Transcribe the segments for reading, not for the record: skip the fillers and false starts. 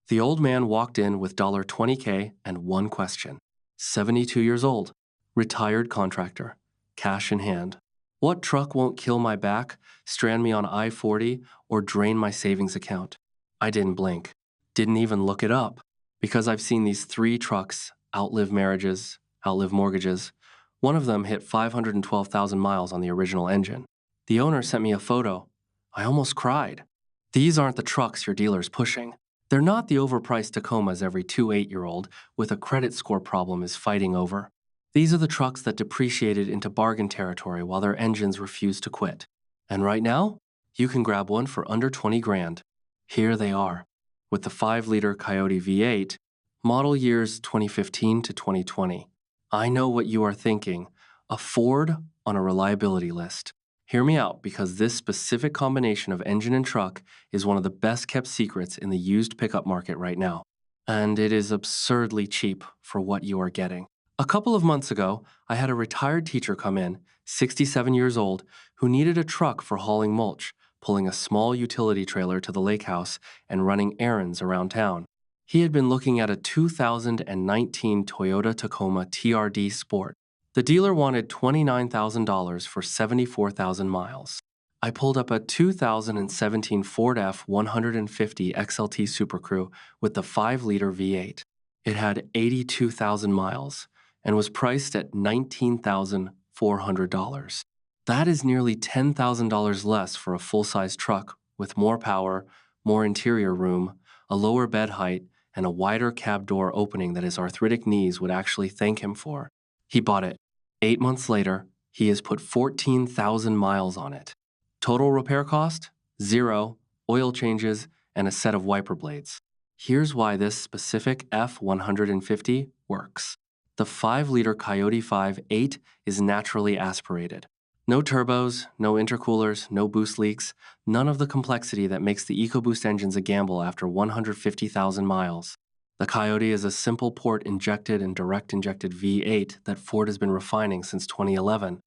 The old man walked in with $20K and one question. 72 years old, retired contractor, cash in hand. What truck won't kill my back, strand me on I-40, or drain my savings account? I didn't blink. Didn't even look it up. Because I've seen these 3 trucks outlive marriages, outlive mortgages. One of them hit 512,000 miles on the original engine. The owner sent me a photo. I almost cried. These aren't the trucks your dealer's pushing. They're not the overpriced Tacomas every 8-year-old with a credit score problem is fighting over. These are the trucks that depreciated into bargain territory while their engines refused to quit. And right now, you can grab one for under 20 grand. Here they are, with the 5-liter Coyote V8, model years 2015 to 2020. I know what you are thinking, a Ford on a reliability list. Hear me out, because this specific combination of engine and truck is one of the best kept secrets in the used pickup market right now. And it is absurdly cheap for what you are getting. A couple of months ago, I had a retired teacher come in, 67 years old, who needed a truck for hauling mulch, pulling a small utility trailer to the lake house and running errands around town. He had been looking at a 2019 Toyota Tacoma TRD Sport. The dealer wanted $29,000 for 74,000 miles. I pulled up a 2017 Ford F-150 XLT Super Crew with the 5-liter V8. It had 82,000 miles and was priced at $19,400. That is nearly $10,000 less for a full-size truck with more power, more interior room, a lower bed height, and a wider cab door opening that his arthritic knees would actually thank him for. He bought it. 8 months later, he has put 14,000 miles on it. Total repair cost? 0, oil changes, and a set of wiper blades. Here's why this specific F-150 works. The 5-liter Coyote 5.8 is naturally aspirated. No turbos, no intercoolers, no boost leaks, none of the complexity that makes the EcoBoost engines a gamble after 150,000 miles. The Coyote is a simple port-injected and direct-injected V8 that Ford has been refining since 2011.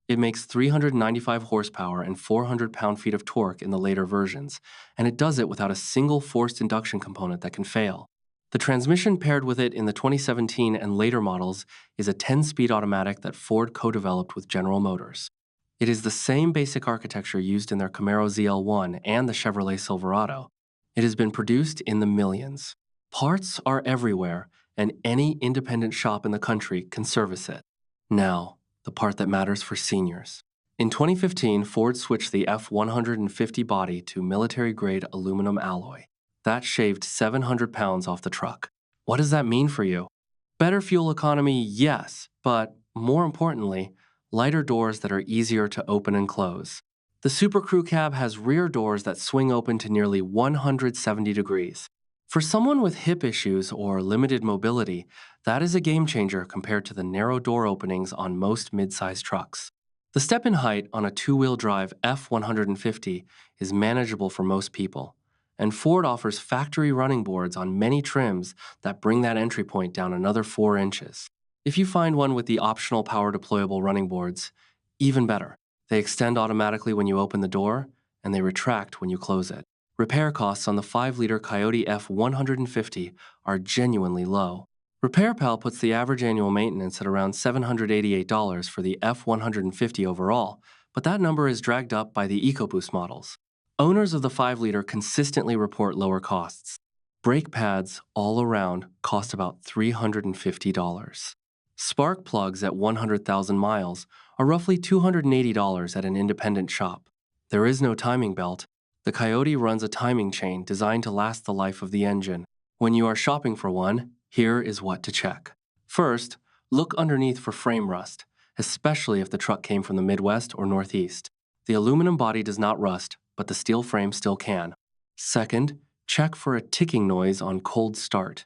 It makes 395 horsepower and 400 pound-feet of torque in the later versions, and it does it without a single forced induction component that can fail. The transmission paired with it in the 2017 and later models is a 10-speed automatic that Ford co-developed with General Motors. It is the same basic architecture used in their Camaro ZL1 and the Chevrolet Silverado. It has been produced in the millions. Parts are everywhere, and any independent shop in the country can service it. Now, the part that matters for seniors. In 2015, Ford switched the F-150 body to military-grade aluminum alloy. That shaved 700 pounds off the truck. What does that mean for you? Better fuel economy, yes, but more importantly, lighter doors that are easier to open and close. The Super Crew cab has rear doors that swing open to nearly 170 degrees. For someone with hip issues or limited mobility, that is a game changer compared to the narrow door openings on most mid-size trucks. The step in height on a 2-wheel drive F-150 is manageable for most people, and Ford offers factory running boards on many trims that bring that entry point down another 4 inches. If you find one with the optional power deployable running boards, even better. They extend automatically when you open the door, and they retract when you close it. Repair costs on the 5-liter Coyote F-150 are genuinely low. RepairPal puts the average annual maintenance at around $788 for the F-150 overall, but that number is dragged up by the EcoBoost models. Owners of the 5-liter consistently report lower costs. Brake pads all around cost about $350. Spark plugs at 100,000 miles are roughly $280 at an independent shop. There is no timing belt. The Coyote runs a timing chain designed to last the life of the engine. When you are shopping for one, here is what to check. First, look underneath for frame rust, especially if the truck came from the Midwest or Northeast. The aluminum body does not rust, but the steel frame still can. Second, check for a ticking noise on cold start.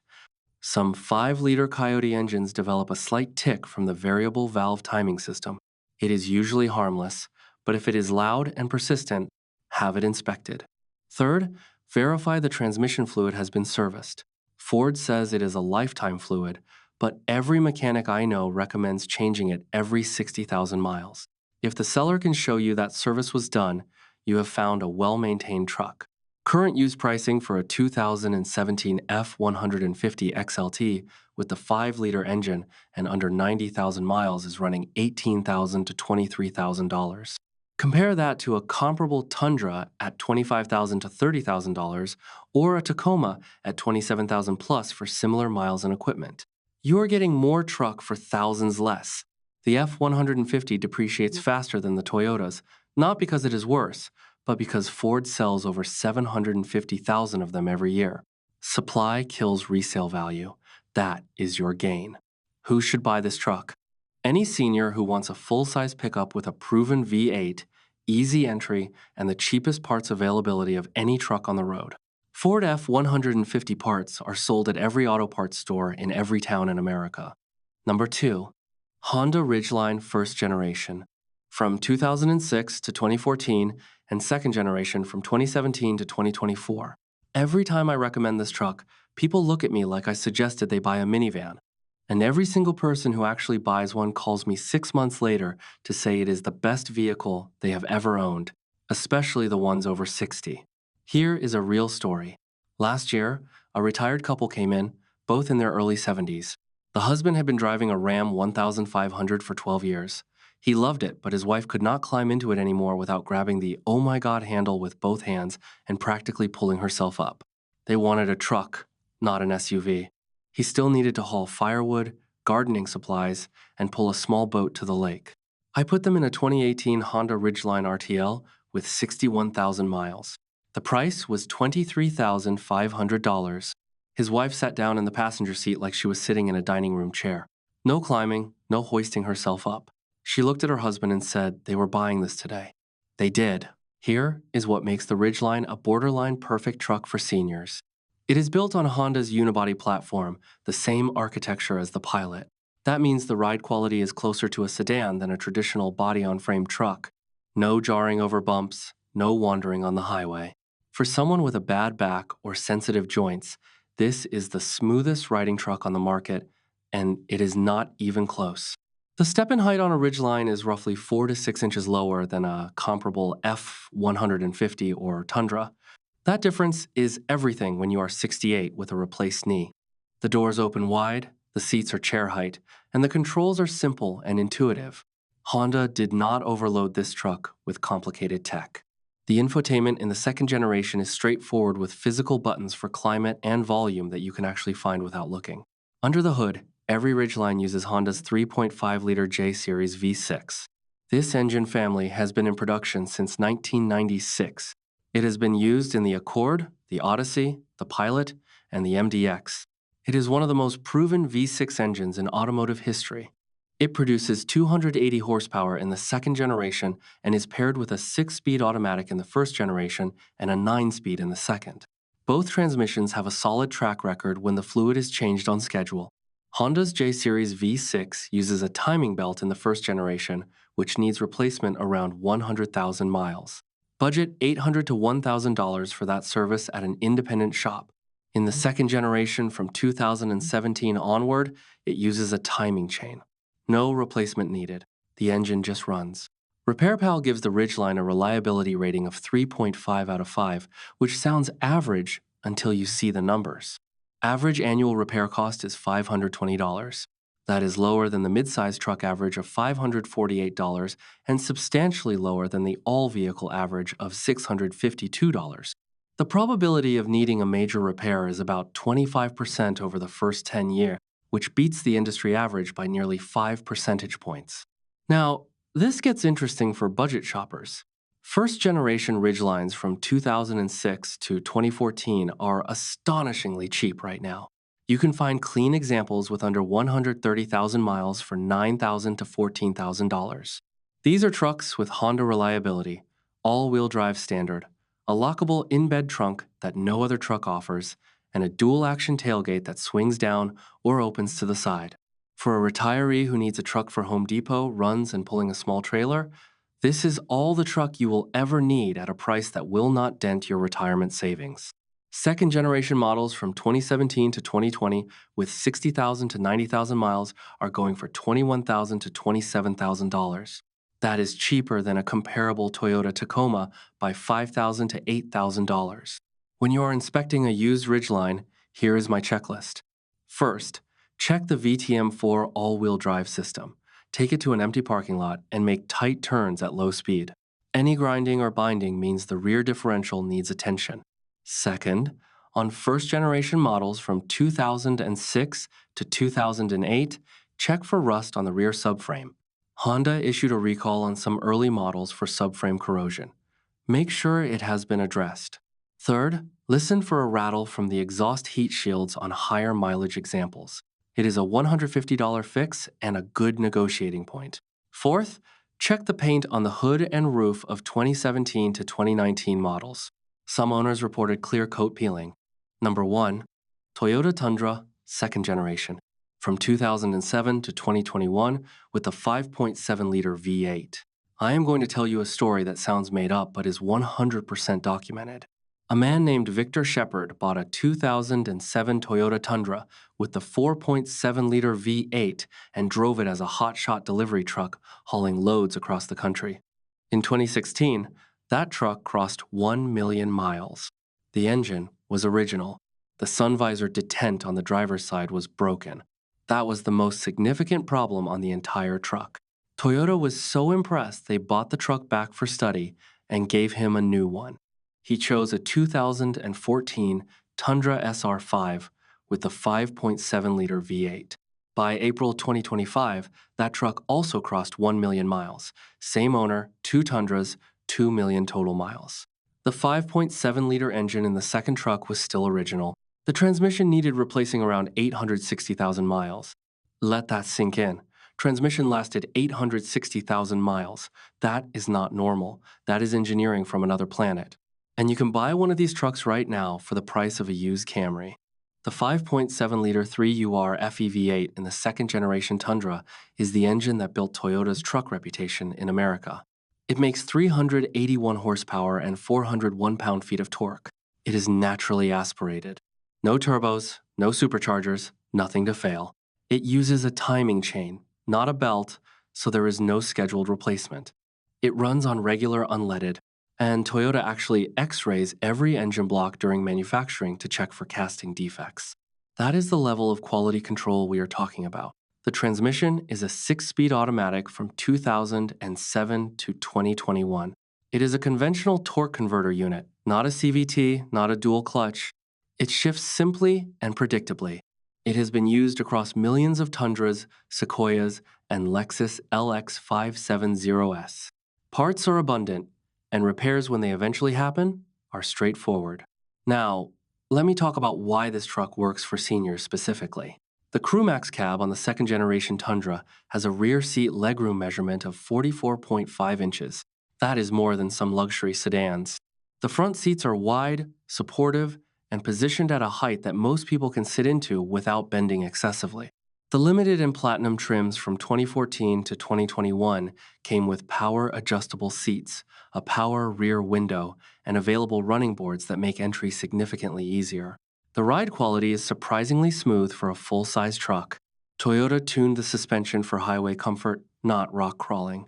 Some 5-liter Coyote engines develop a slight tick from the variable valve timing system. It is usually harmless, but if it is loud and persistent, have it inspected. Third, verify the transmission fluid has been serviced. Ford says it is a lifetime fluid, but every mechanic I know recommends changing it every 60,000 miles. If the seller can show you that service was done, you have found a well-maintained truck. Current used pricing for a 2017 F150 XLT with the 5-liter engine and under 90,000 miles is running $18,000 to $23,000. Compare that to a comparable Tundra at $25,000 to $30,000 or a Tacoma at $27,000 plus for similar miles and equipment. You're getting more truck for thousands less. The F150 depreciates faster than the Toyotas, not because it is worse, but because Ford sells over 750,000 of them every year. Supply kills resale value. That is your gain. Who should buy this truck? Any senior who wants a full-size pickup with a proven V8, easy entry, and the cheapest parts availability of any truck on the road. Ford F-150 parts are sold at every auto parts store in every town in America. Number 2. Honda Ridgeline First Generation. From 2006 to 2014, and second generation from 2017 to 2024. Every time I recommend this truck, people look at me like I suggested they buy a minivan. And every single person who actually buys one calls me 6 months later to say it is the best vehicle they have ever owned, especially the ones over 60. Here is a real story. Last year, a retired couple came in, both in their early 70s. The husband had been driving a Ram 1500 for 12 years. He loved it, but his wife could not climb into it anymore without grabbing the oh my god handle with both hands and practically pulling herself up. They wanted a truck, not an SUV. He still needed to haul firewood, gardening supplies, and pull a small boat to the lake. I put them in a 2018 Honda Ridgeline RTL with 61,000 miles. The price was $23,500. His wife sat down in the passenger seat like she was sitting in a dining room chair. No climbing, no hoisting herself up. She looked at her husband and said they were buying this today. They did. Here is what makes the Ridgeline a borderline perfect truck for seniors. It is built on Honda's unibody platform, the same architecture as the Pilot. That means the ride quality is closer to a sedan than a traditional body-on-frame truck. No jarring over bumps, no wandering on the highway. For someone with a bad back or sensitive joints, this is the smoothest riding truck on the market, and it is not even close. The step-in height on a Ridgeline is roughly 4 to 6 inches lower than a comparable F150 or Tundra. That difference is everything when you are 68 with a replaced knee. The doors open wide, the seats are chair height, and the controls are simple and intuitive. Honda did not overload this truck with complicated tech. The infotainment in the second generation is straightforward with physical buttons for climate and volume that you can actually find without looking. Under the hood, every Ridgeline uses Honda's 3.5-liter J-Series V6. This engine family has been in production since 1996. It has been used in the Accord, the Odyssey, the Pilot, and the MDX. It is one of the most proven V6 engines in automotive history. It produces 280 horsepower in the second generation and is paired with a 6-speed automatic in the first generation and a 9-speed in the second. Both transmissions have a solid track record when the fluid is changed on schedule. Honda's J-Series V6 uses a timing belt in the first generation, which needs replacement around 100,000 miles. Budget $800 to $1,000 for that service at an independent shop. In the second generation from 2017 onward, it uses a timing chain. No replacement needed. The engine just runs. RepairPal gives the Ridgeline a reliability rating of 3.5 out of 5, which sounds average until you see the numbers. Average annual repair cost is $520. That is lower than the midsize truck average of $548 and substantially lower than the all-vehicle average of $652. The probability of needing a major repair is about 25% over the first 10 years, which beats the industry average by nearly 5 percentage points. Now, this gets interesting for budget shoppers. First-generation Ridgelines from 2006 to 2014 are astonishingly cheap right now. You can find clean examples with under 130,000 miles for $9,000 to $14,000. These are trucks with Honda reliability, all-wheel drive standard, a lockable in-bed trunk that no other truck offers, and a dual-action tailgate that swings down or opens to the side. For a retiree who needs a truck for Home Depot, runs, and pulling a small trailer, this is all the truck you will ever need at a price that will not dent your retirement savings. Second-generation models from 2017 to 2020 with 60,000 to 90,000 miles are going for $21,000 to $27,000. That is cheaper than a comparable Toyota Tacoma by $5,000 to $8,000. When you are inspecting a used Ridgeline, here is my checklist. First, check the VTM4 all-wheel drive system. Take it to an empty parking lot and make tight turns at low speed. Any grinding or binding means the rear differential needs attention. Second, on first-generation models from 2006 to 2008, check for rust on the rear subframe. Honda issued a recall on some early models for subframe corrosion. Make sure it has been addressed. Third, listen for a rattle from the exhaust heat shields on higher mileage examples. It is a $150 fix and a good negotiating point. Fourth, check the paint on the hood and roof of 2017 to 2019 models. Some owners reported clear coat peeling. Number 1, Toyota Tundra, second generation, from 2007 to 2021 with a 5.7-liter V8. I am going to tell you a story that sounds made up but is 100% documented. A man named Victor Shepard bought a 2007 Toyota Tundra with the 4.7-liter V8 and drove it as a hotshot delivery truck hauling loads across the country. In 2016, that truck crossed 1 million miles. The engine was original. The sun visor detent on the driver's side was broken. That was the most significant problem on the entire truck. Toyota was so impressed they bought the truck back for study and gave him a new one. He chose a 2014 Tundra SR5 with the 5.7-liter V8. By April 2025, that truck also crossed 1 million miles. Same owner, 2 Tundras, 2 million total miles. The 5.7-liter engine in the second truck was still original. The transmission needed replacing around 860,000 miles. Let that sink in. Transmission lasted 860,000 miles. That is not normal. That is engineering from another planet. And you can buy one of these trucks right now for the price of a used Camry. The 5.7-liter 3UR FEV8 in the second-generation Tundra is the engine that built Toyota's truck reputation in America. It makes 381 horsepower and 401 pound-feet of torque. It is naturally aspirated. No turbos, no superchargers, nothing to fail. It uses a timing chain, not a belt, so there is no scheduled replacement. It runs on regular unleaded, and Toyota actually X-rays every engine block during manufacturing to check for casting defects. That is the level of quality control we are talking about. The transmission is a 6-speed automatic from 2007 to 2021. It is a conventional torque converter unit, not a CVT, not a dual clutch. It shifts simply and predictably. It has been used across millions of Tundras, Sequoias, and Lexus LX570S. Parts are abundant, and repairs when they eventually happen are straightforward. Now, let me talk about why this truck works for seniors specifically. The CrewMax cab on the second-generation Tundra has a rear seat legroom measurement of 44.5 inches. That is more than some luxury sedans. The front seats are wide, supportive, and positioned at a height that most people can sit into without bending excessively. The limited and platinum trims from 2014 to 2021 came with power-adjustable seats, a power rear window, and available running boards that make entry significantly easier. The ride quality is surprisingly smooth for a full-size truck. Toyota tuned the suspension for highway comfort, not rock crawling.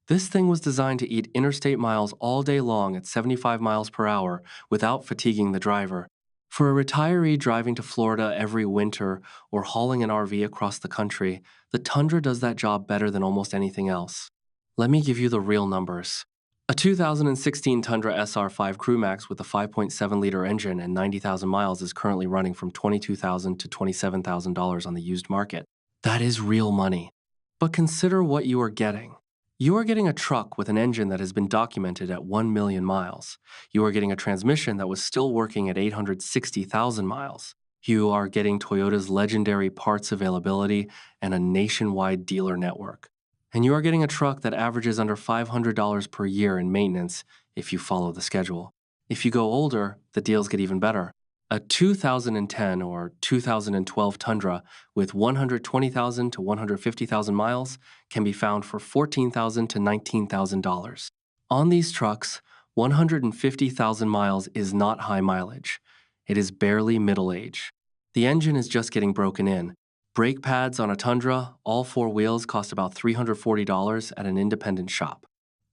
This thing was designed to eat interstate miles all day long at 75 miles per hour without fatiguing the driver. For a retiree driving to Florida every winter or hauling an RV across the country, the Tundra does that job better than almost anything else. Let me give you the real numbers. A 2016 Tundra SR5 CrewMax with a 5.7-liter engine and 90,000 miles is currently running from $22,000 to $27,000 on the used market. That is real money. But consider what you are getting. You are getting a truck with an engine that has been documented at 1 million miles. You are getting a transmission that was still working at 860,000 miles. You are getting Toyota's legendary parts availability and a nationwide dealer network. And you are getting a truck that averages under $500 per year in maintenance if you follow the schedule. If you go older, the deals get even better. A 2010 or 2012 Tundra with 120,000 to 150,000 miles can be found for $14,000 to $19,000. On these trucks, 150,000 miles is not high mileage. It is barely middle age. The engine is just getting broken in. Brake pads on a Tundra, all 4 wheels, cost about $340 at an independent shop.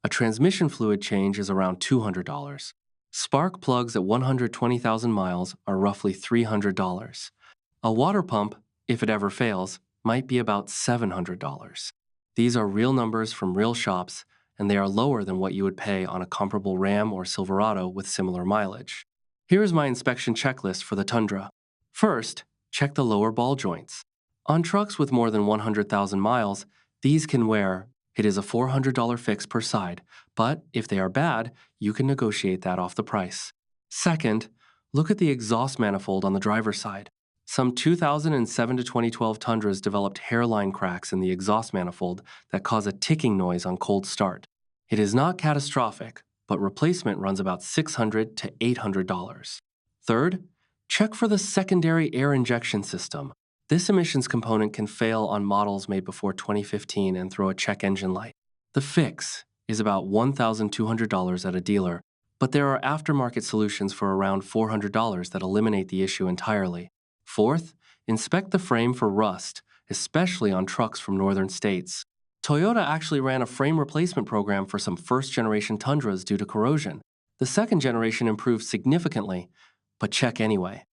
A transmission fluid change is around $200. Spark plugs at 120,000 miles are roughly $300. A water pump, if it ever fails, might be about $700. These are real numbers from real shops, and they are lower than what you would pay on a comparable Ram or Silverado with similar mileage. Here is my inspection checklist for the Tundra. First, check the lower ball joints. On trucks with more than 100,000 miles, these can wear. It is a $400 fix per side, but if they are bad, you can negotiate that off the price. Second, look at the exhaust manifold on the driver's side. Some 2007 to 2012 Tundras developed hairline cracks in the exhaust manifold that cause a ticking noise on cold start. It is not catastrophic, but replacement runs about $600 to $800. Third, check for the secondary air injection system. This emissions component can fail on models made before 2015 and throw a check engine light. The fix is about $1,200 at a dealer, but there are aftermarket solutions for around $400 that eliminate the issue entirely. Fourth, inspect the frame for rust, especially on trucks from northern states. Toyota actually ran a frame replacement program for some first-generation Tundras due to corrosion. The second generation improved significantly, but check anyway.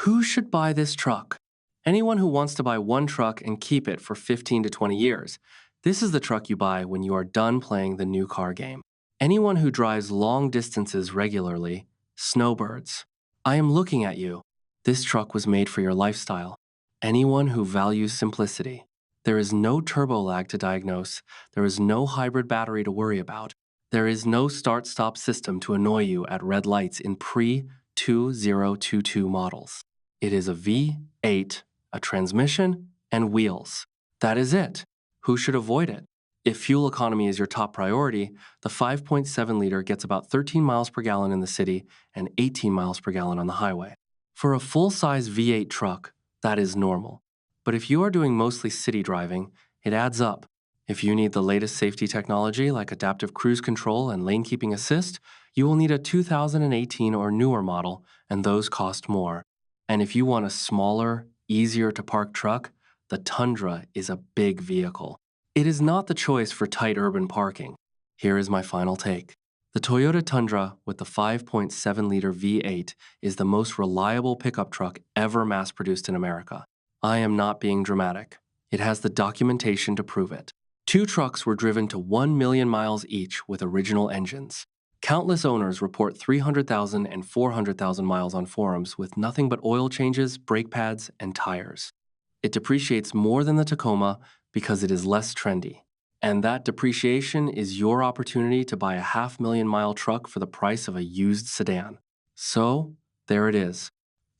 Who should buy this truck? Anyone who wants to buy one truck and keep it for 15 to 20 years. This is the truck you buy when you are done playing the new car game. Anyone who drives long distances regularly, snowbirds. I am looking at you. This truck was made for your lifestyle. Anyone who values simplicity. There is no turbo lag to diagnose. There is no hybrid battery to worry about. There is no start-stop system to annoy you at red lights in pre-2022 models. It is a V8, a transmission, and wheels. That is it. Who should avoid it? If fuel economy is your top priority, the 5.7-liter gets about 13 miles per gallon in the city and 18 miles per gallon on the highway. For a full-size V8 truck, that is normal. But if you are doing mostly city driving, it adds up. If you need the latest safety technology like adaptive cruise control and lane keeping assist, you will need a 2018 or newer model, and those cost more. And if you want a smaller, easier to park truck, the Tundra is a big vehicle. It is not the choice for tight urban parking. Here is my final take. The Toyota Tundra with the 5.7-liter V8 is the most reliable pickup truck ever mass-produced in America. I am not being dramatic. It has the documentation to prove it. Two trucks were driven to 1 million miles each with original engines. Countless owners report 300,000 and 400,000 miles on forums with nothing but oil changes, brake pads, and tires. It depreciates more than the Tacoma because it is less trendy. And that depreciation is your opportunity to buy a 500,000-mile truck for the price of a used sedan. So, there it is.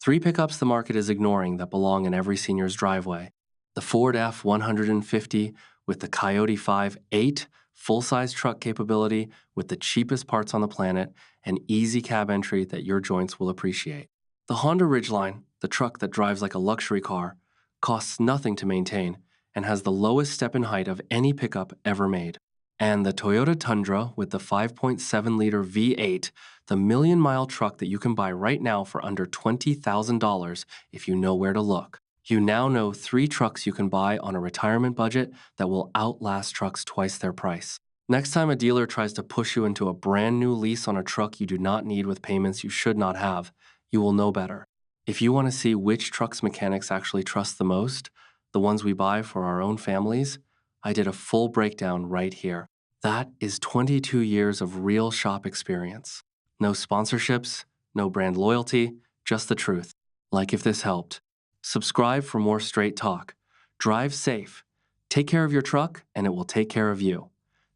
Three pickups the market is ignoring that belong in every senior's driveway. The Ford F-150 with the Coyote 5.8 full-size truck capability with the cheapest parts on the planet and easy cab entry that your joints will appreciate. The Honda Ridgeline, the truck that drives like a luxury car, costs nothing to maintain and has the lowest step-in height of any pickup ever made. And the Toyota Tundra with the 5.7-liter V8, the million-mile truck that you can buy right now for under $20,000 if you know where to look. You now know 3 trucks you can buy on a retirement budget that will outlast trucks twice their price. Next time a dealer tries to push you into a brand new lease on a truck you do not need with payments you should not have, you will know better. If you want to see which trucks mechanics actually trust the most, the ones we buy for our own families, I did a full breakdown right here. That is 22 years of real shop experience. No sponsorships, no brand loyalty, just the truth. Like if this helped. Subscribe for more straight talk. Drive safe. Take care of your truck and it will take care of you.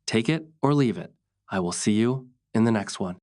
Take it or leave it. I will see you in the next one.